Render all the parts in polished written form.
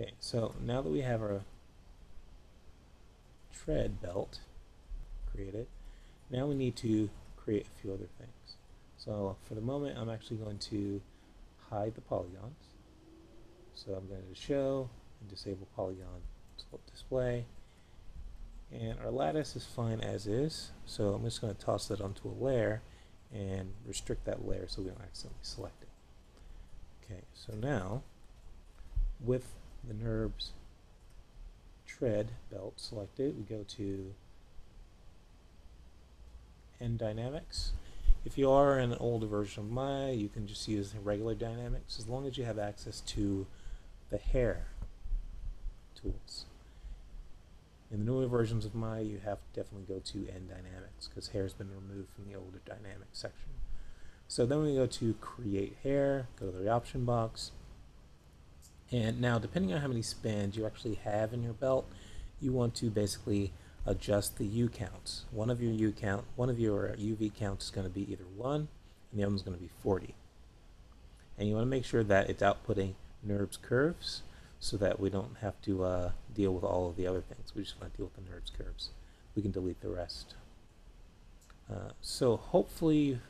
Okay, so now that we have our tread belt created, now we need to create a few other things. So for the moment, I'm actually going to hide the polygons. So I'm going to show and disable polygon display. And our lattice is fine as is, so I'm just going to toss that onto a layer and restrict that layer so we don't accidentally select it. Okay, so now with the NURBS tread belt selected, we go to End Dynamics. If you are in an older version of Maya, you can just use regular dynamics as long as you have access to the hair tools. In the newer versions of Maya, you have to definitely go to End Dynamics because hair has been removed from the older dynamics section. So then we go to Create Hair, go to the option box, and now depending on how many spans you actually have in your belt, you want to basically adjust the U counts. One of your UV counts is going to be either 1 and the other one's going to be 40. And you want to make sure that it's outputting NURBS curves so that we don't have to deal with all of the other things. We just want to deal with the NURBS curves. We can delete the rest. So hopefully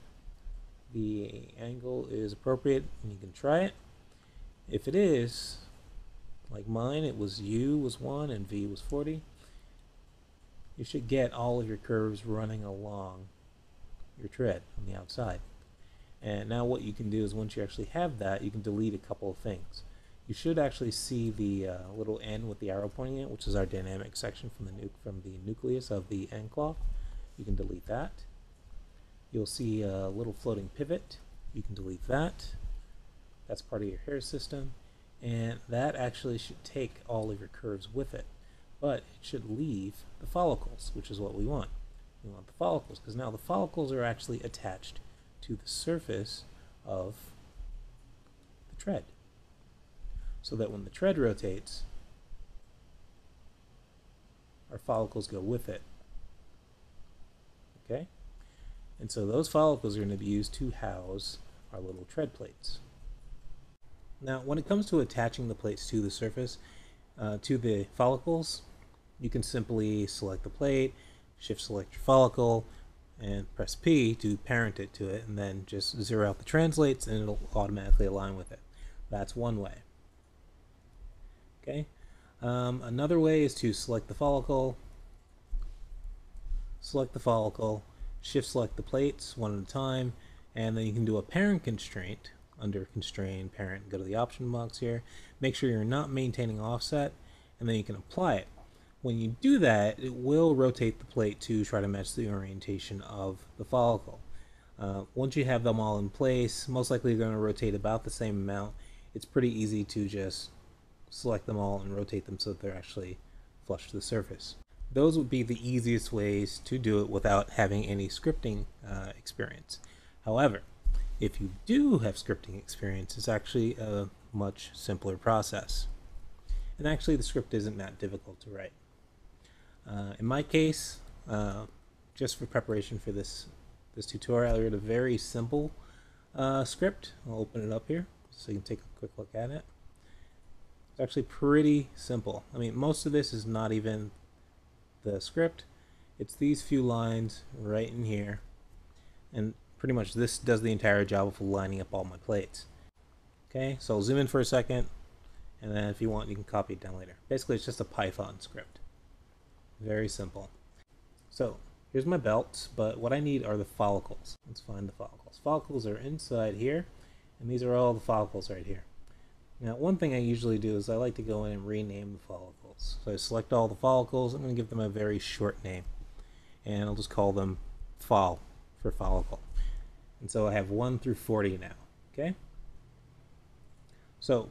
the angle is appropriate and you can try it. If it is, like mine, it was U was 1 and V was 40, you should get all of your curves running along your tread on the outside. And now what you can do is once you actually have that, you can delete a couple of things. You should actually see the little N with the arrow pointing it, which is our dynamic section from the nucleus of the end cloth. You can delete that. You'll see a little floating pivot. You can delete that. That's part of your hair system. And that actually should take all of your curves with it. But it should leave the follicles, which is what we want. We want the follicles, because now the follicles are actually attached to the surface of the tread. So that when the tread rotates, our follicles go with it. Okay? And so those follicles are going to be used to house our little tread plates. Now, when it comes to attaching the plates to the surface, to the follicles, you can simply select the plate, shift select your follicle, and press P to parent it to it, and then just zero out the translates and it'll automatically align with it. That's one way. Okay. Another way is to select the follicle, shift select the plates one at a time, and then you can do a parent constraint. Under constrain parent, go to the option box here, make sure you're not maintaining offset, and then you can apply it. When you do that, it will rotate the plate to try to match the orientation of the follicle. Once you have them all in place, most likely they're going to rotate about the same amount. It's pretty easy to just select them all and rotate them so that they're actually flush to the surface. Those would be the easiest ways to do it without having any scripting experience. However, if you do have scripting experience, it's actually a much simpler process. And actually the script isn't that difficult to write. In my case, just for preparation for this tutorial, I wrote a very simple script. I'll open it up here so you can take a quick look at it. It's actually pretty simple. I mean, most of this is not even the script. It's these few lines right in here. And pretty much this does the entire job of lining up all my plates. Okay, so I'll zoom in for a second, and then if you want, you can copy it down later. Basically, it's just a Python script. Very simple. So here's my belts, but what I need are the follicles. Let's find the follicles. Follicles are inside here, and these are all the follicles right here. Now, one thing I usually do is I like to go in and rename the follicles. So I select all the follicles. I'm going to give them a very short name, and I'll just call them fol for follicle. And so I have 1 through 40 now. Okay? So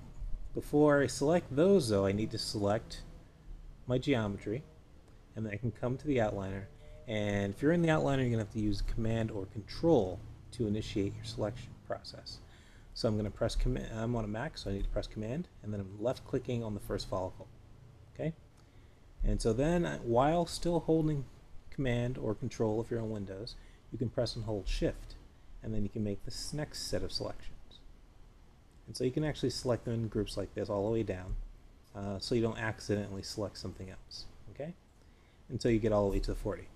before I select those, though, I need to select my geometry, and then I can come to the outliner. And if you're in the outliner, you're going to have to use Command or Control to initiate your selection process. So I'm going to press Command. I'm on a Mac, so I need to press Command, and then I'm left-clicking on the first follicle. Okay? And so then, while still holding Command or Control, if you're on Windows, you can press and hold Shift, and then you can make this next set of selections. And so you can actually select them in groups like this all the way down. so you don't accidentally select something else, okay? Until you get all the way to the 40.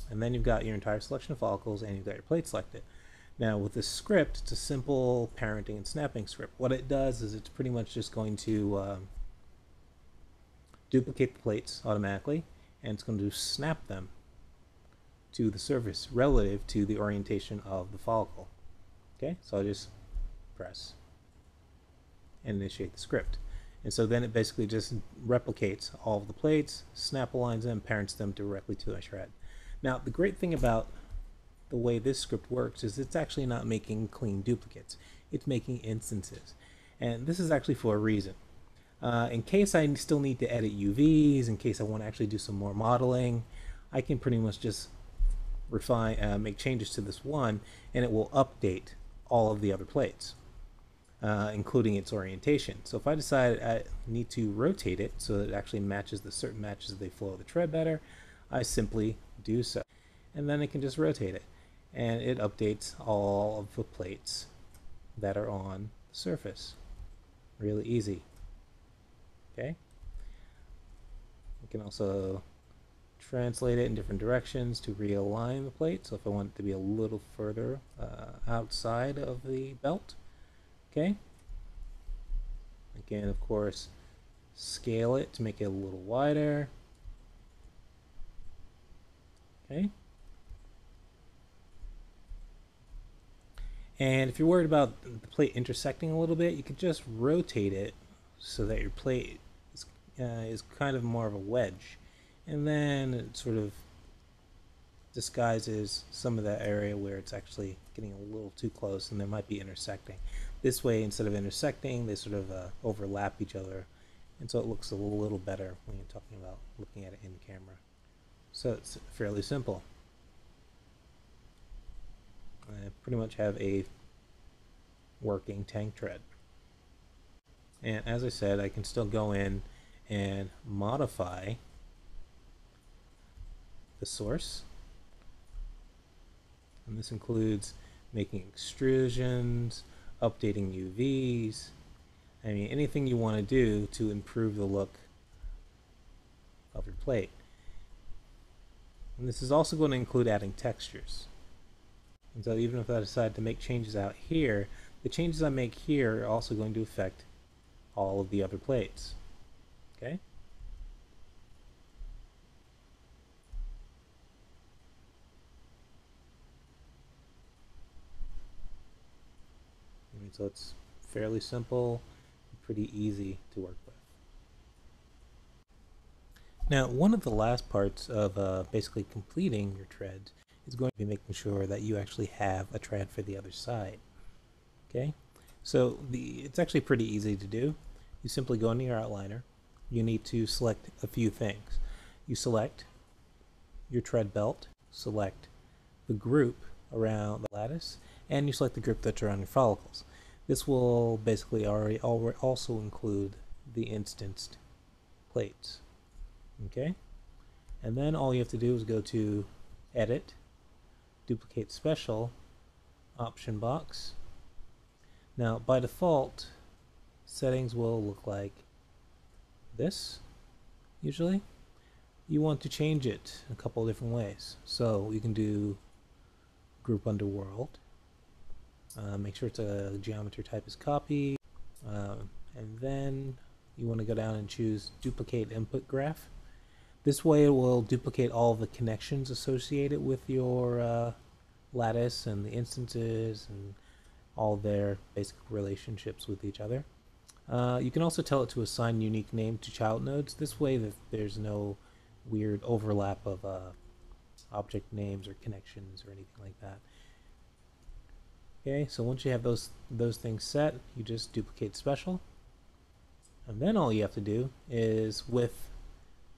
And then you've got your entire selection of follicles and you've got your plate selected. Now with this script, it's a simple parenting and snapping script. What it does is it's pretty much just going to duplicate the plates automatically, and it's going to snap them to the surface relative to the orientation of the follicle. Okay, so I'll just press and initiate the script. And so then it basically just replicates all of the plates, snap aligns them, parents them directly to a shred. Now the great thing about the way this script works is it's actually not making clean duplicates. It's making instances. And this is actually for a reason. In case I still need to edit UVs, in case I want to actually do some more modeling, I can pretty much just refine, make changes to this one, and it will update all of the other plates, including its orientation. So if I decide I need to rotate it so that it actually matches the flow of the tread better, I simply do so. And then I can just rotate it, and it updates all of the plates that are on the surface. Really easy. Okay. You can also translate it in different directions to realign the plate. So if I want it to be a little further outside of the belt, okay. Again, of course, scale it to make it a little wider. Okay. And if you're worried about the plate intersecting a little bit, you could just rotate it so that your plate is kind of more of a wedge. And then it sort of disguises some of that area where it's actually getting a little too close and there might be intersecting. This way, instead of intersecting, they sort of overlap each other. And so it looks a little better when you're talking about looking at it in camera. So it's fairly simple. I pretty much have a working tank tread. And as I said, I can still go in and modify the source. And this includes making extrusions, updating UVs, I mean anything you want to do to improve the look of your plate. And this is also going to include adding textures. And so even if I decide to make changes out here, the changes I make here are also going to affect all of the other plates. Okay? So it's fairly simple, pretty easy to work with. Now, one of the last parts of basically completing your treads is going to be making sure that you actually have a tread for the other side. Okay, so it's actually pretty easy to do. You simply go into your outliner. You need to select a few things. You select your tread belt, select the group around the lattice, and you select the group that's around your follicles. This will basically also include the instanced plates. Okay, and then all you have to do is go to Edit, Duplicate Special, Option Box. Now by default, settings will look like this. Usually, you want to change it a couple of different ways. So you can do Group Under World. Make sure it's a geometry type is copy, and then you want to go down and choose Duplicate Input Graph. This way it will duplicate all of the connections associated with your lattice and the instances and all their basic relationships with each other. You can also tell it to assign unique name to child nodes. This way that there's no weird overlap of object names or connections or anything like that. Okay, so once you have those things set, you just duplicate special, and then all you have to do is with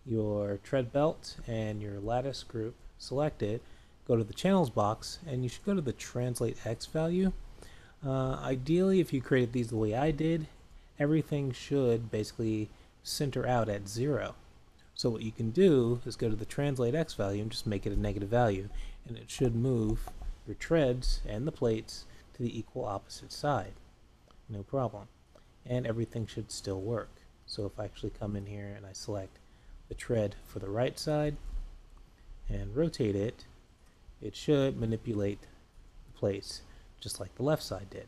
your tread belt and your lattice group selected, go to the channels box, and you should go to the translate X value. Ideally, if you created these the way I did, everything should basically center out at 0. So what you can do is go to the translate X value and just make it a negative value, and it should move your treads and the plates to the equal opposite side. No problem. And everything should still work. So if I actually come in here and I select the tread for the right side and rotate it, it should manipulate the place just like the left side did.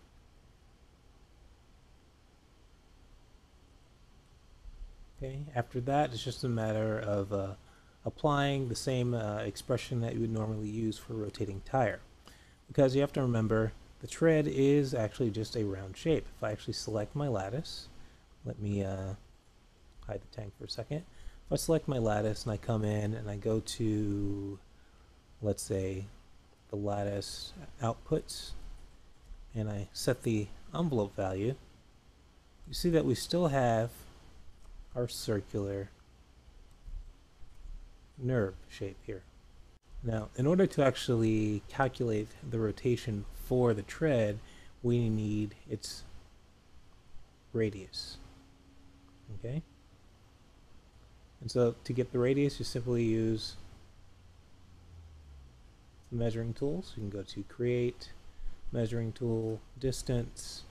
Okay, after that, it's just a matter of applying the same expression that you would normally use for rotating tire. Because you have to remember, the tread is actually just a round shape. If I actually select my lattice, let me hide the tank for a second. If I select my lattice and I come in and I go to, let's say, the lattice outputs, and I set the envelope value, you see that we still have our circular nerve shape here. Now, in order to actually calculate the rotation for the tread, we need its radius. Okay? And so to get the radius, you simply use the measuring tools. You can go to Create, Measuring Tool, Distance,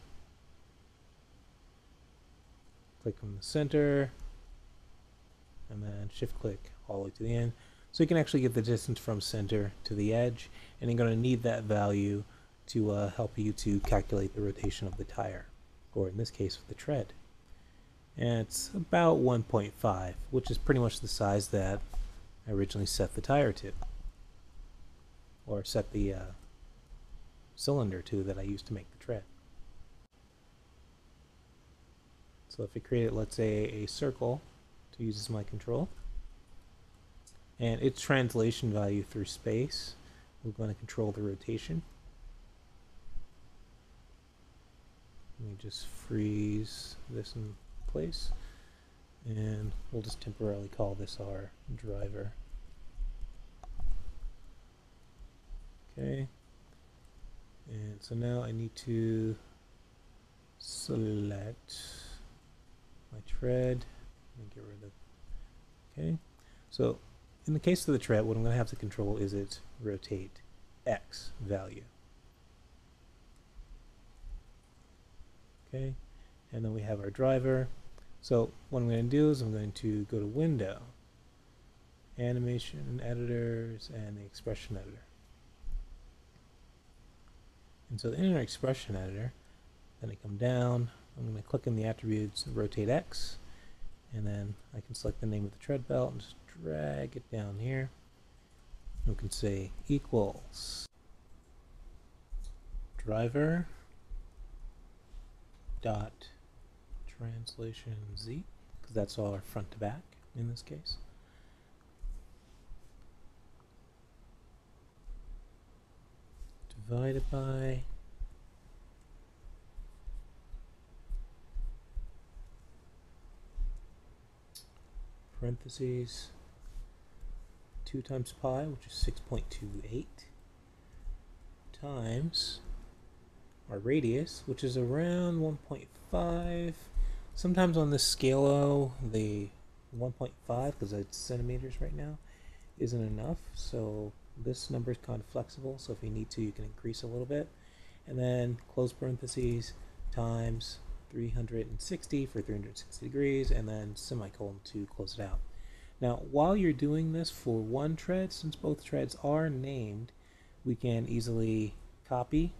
click on the center, and then shift click all the way to the end. So you can actually get the distance from center to the edge, and you're going to need that value to help you to calculate the rotation of the tire, or in this case with the tread. And it's about 1.5, which is pretty much the size that I originally set the tire to, or set the cylinder to that I used to make the tread. So if I create, let's say, a circle to use as my control, and its translation value through space, we're going to control the rotation. Let me just freeze this in place, and we'll just temporarily call this our driver. Okay, and so now I need to select my tread and get rid of, okay, so in the case of the tread, what I'm going to have to control is its rotate X value. Okay, and then we have our driver. So what I'm going to do is I'm going to go to Window, Animation Editors, and the Expression Editor. And so in our Expression Editor, then I come down, I'm going to click on the attributes Rotate X, and then I can select the name of the tread belt and just drag it down here. We can say equals driver dot translation Z, because that's all our front to back in this case. Divided by parentheses 2 times pi, which is 6.28, times our radius, which is around 1.5. Sometimes on this scale, the 1.5, because it's centimeters right now, isn't enough. So this number is kind of flexible. So if you need to, you can increase a little bit. And then close parentheses times 360 for 360 degrees, and then semicolon to close it out. Now, while you're doing this for one tread, since both treads are named, we can easily copy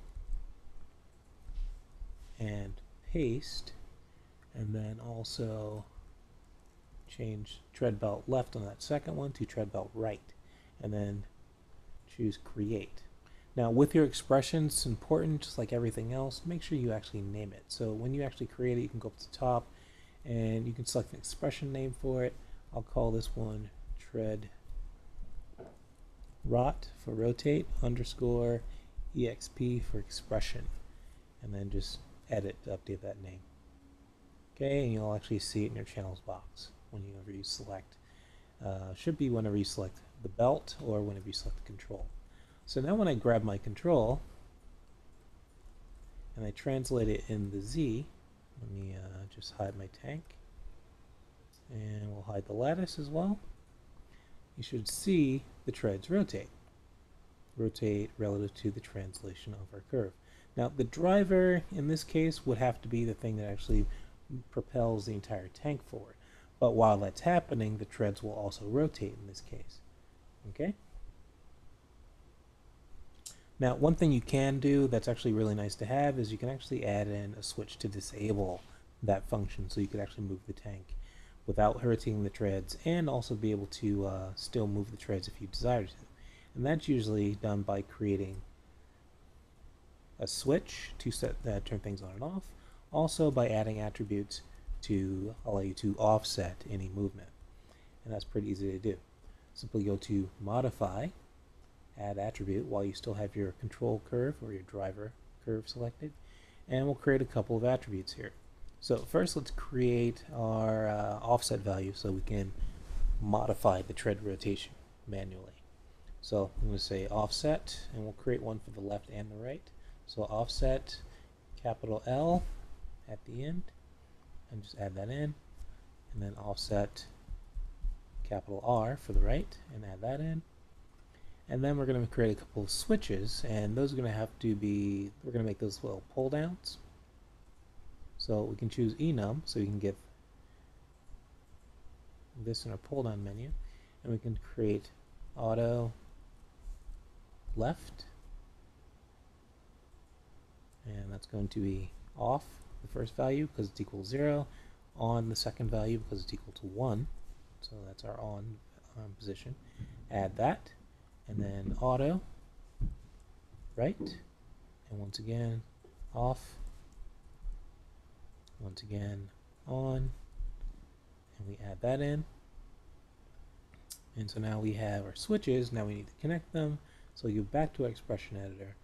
and paste, and then also change tread belt left on that second one to tread belt right, and then choose Create. Now, with your expressions, it's important, just like everything else, make sure you actually name it. So when you actually create it, you can go up to the top and you can select an expression name for it. I'll call this one tread rot for rotate underscore exp for expression, and then just edit to update that name. Okay, and you'll actually see it in your channels box whenever you select. Should be whenever you select the belt or whenever you select the control. So now when I grab my control and I translate it in the Z, let me just hide my tank, and we'll hide the lattice as well. You should see the treads rotate relative to the translation of our curve. Now the driver in this case would have to be the thing that actually propels the entire tank forward. But while that's happening, the treads will also rotate in this case. Okay? Now, one thing you can do that's actually really nice to have is you can actually add in a switch to disable that function, so you could actually move the tank without hurting the treads, and also be able to still move the treads if you desire to. And that's usually done by creating a switch to turn things on and off, also by adding attributes to allow you to offset any movement. And that's pretty easy to do. Simply go to Modify, Add Attribute while you still have your control curve or your driver curve selected, and we'll create a couple of attributes here. So first, let's create our offset value so we can modify the tread rotation manually. So I'm going to say offset, and we'll create one for the left and the right. So offset, capital L at the end, and just add that in, and then offset, capital R for the right, and add that in. And then we're going to create a couple of switches, and those are going to have to be, we're going to make those little pull downs. So we can choose enum, so we can get this in our pull down menu, and we can create auto left, and that's going to be off the first value because it's equal to 0, on the second value because it's equal to 1, so that's our on position. Add that, and then auto right, and once again off, once again on, and we add that in. And so now we have our switches. Now we need to connect them, so you go back to our expression editor,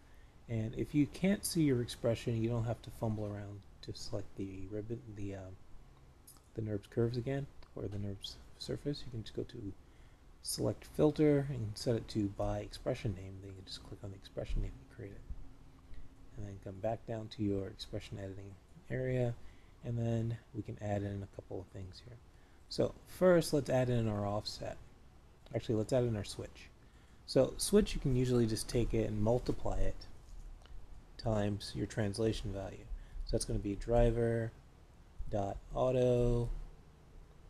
and if you can't see your expression, you don't have to fumble around to select the ribbon, the NURBS curves again, or the NURBS surface. You can just go to select filter and set it to by expression name. Then you can just click on the expression name you created, and then come back down to your expression editing area, and then we can add in a couple of things here. So first, let's add in our offset. Actually, let's add in our switch. So switch, you can usually just take it and multiply it times your translation value. So that's going to be driver dot auto.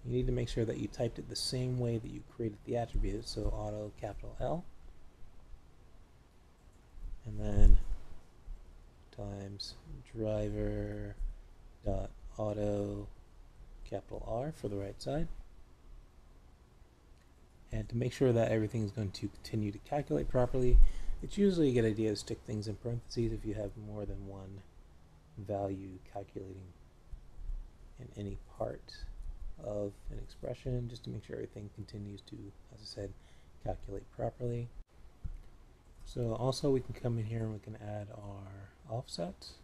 You need to make sure that you typed it the same way that you created the attribute, so auto capital L, and then times driver dot auto capital R for the right side. And to make sure that everything is going to continue to calculate properly, it's usually a good idea to stick things in parentheses if you have more than one value calculating in any part of an expression, just to make sure everything continues to, as I said, calculate properly. So also we can come in here and we can add our offsets.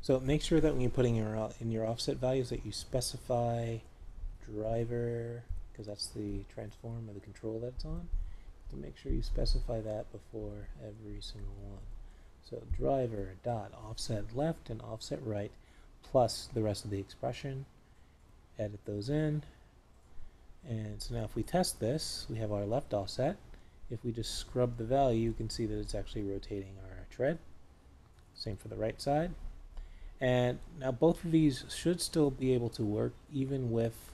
So make sure that when you're putting in your offset values that you specify driver, because that's the transform or the control that it's on, to make sure you specify that before every single one. So driver dot offset left and offset right plus the rest of the expression. Edit those in, and so now if we test this, we have our left offset. If we just scrub the value, you can see that it's actually rotating our tread. Same for the right side. And now both of these should still be able to work even with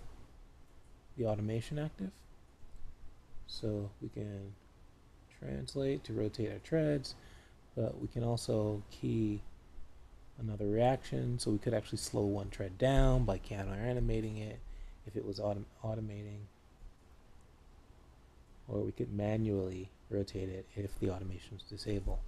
the automation active. So we can translate to rotate our treads, but we can also key another reaction, so we could actually slow one tread down by counter animating it if it was automating, or we could manually rotate it if the automation is disabled.